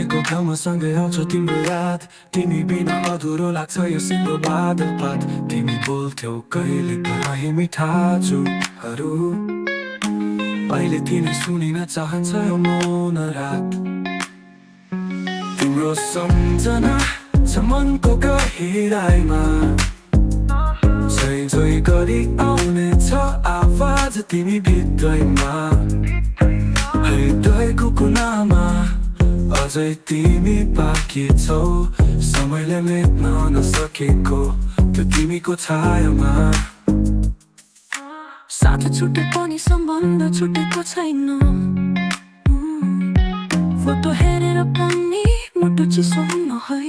हिँडेको ठाउँमा सँगै आउँछ तिम्रो याद तिमी बिना अधुरो लाग्छ यो सिङ्गो बादलपात तिमी बोल्थ्यौ कहिले कहीँ मिठा जुटहरू अहिले तिमी सुनिन चाहन्छ यो मौन रात तिम्रो सम्झना छ मनको गहिराइमा झै झै गरी आउने छ आवाज तिमी भित्रैमा हृदयको कुनामा अझै तिमी बाँकी छौ समयले मेट्न नसकेको त्यो तिमीको छायामा साथ छुटे पनि सम्बन्ध छुटेको छैन फोटो हेरेर पनि मुटु चिसो हुन है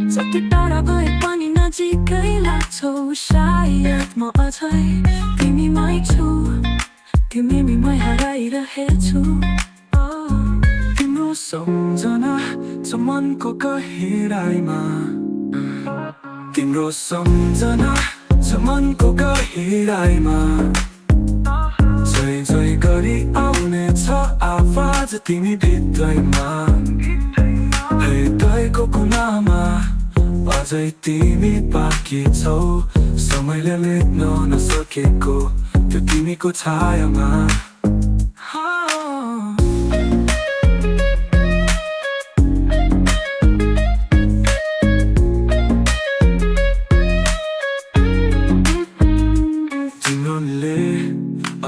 जति टाढा भए पनि नजिकै लाग्छौ सायद म अझै तिमीमै छु तिमीमै हराइरहेछु तिम्रो सम्झना छ मनको गहिराइमा तिम्रो सम्झना छ मनको गहिराइमा झै झै गरी आउने छ आवाज तिमी भित्रैमा हृदयको कुनामा अझै तिमी बाँकी छौ समयले मेट्न नसकेको त्यो तिमीको छायामा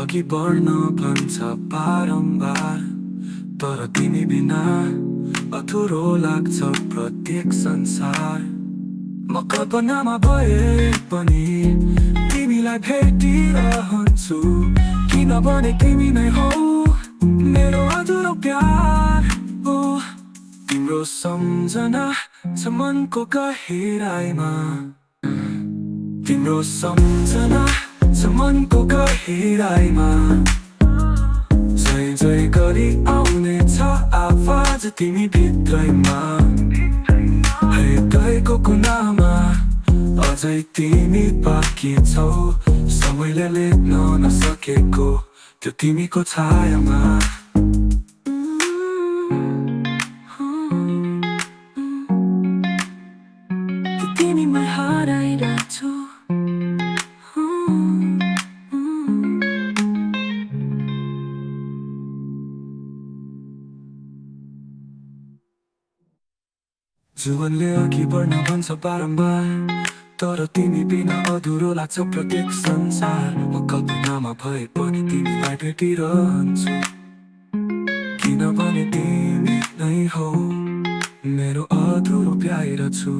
अघि बढ्न भन्छ बारम्बार तर तिमी बिना अधुरो लाग्छ प्रत्येक संसार म कल्पनामा भए पनि तिमीलाई भेटिरहन्छु किनभने तिमी नै हौ मेरो अधुरो प्यार हो तिम्रो सम्झना छ मनको गहिराइमा तिम्रो सम्झना छ मनको गहिराइमा झै झै गरी आउने छ आवाज तिमी भित्रैमा हृदयको कुनामा अझै तिमी बाँकी छौ समयले लेख्न नसकेको त्यो तिमीको छायामा तिमीमै हराइरहेछु जीवनले अघि बढ्न भन्छ बारम्बार तर तिमी बिना अधुरो लाग्छ प्रत्येक संसार म कल्पनामा भए पनि तिमीलाई भेटिरहन्छु किनभने तिमी नै हौ मेरो अधुरो प्यार छु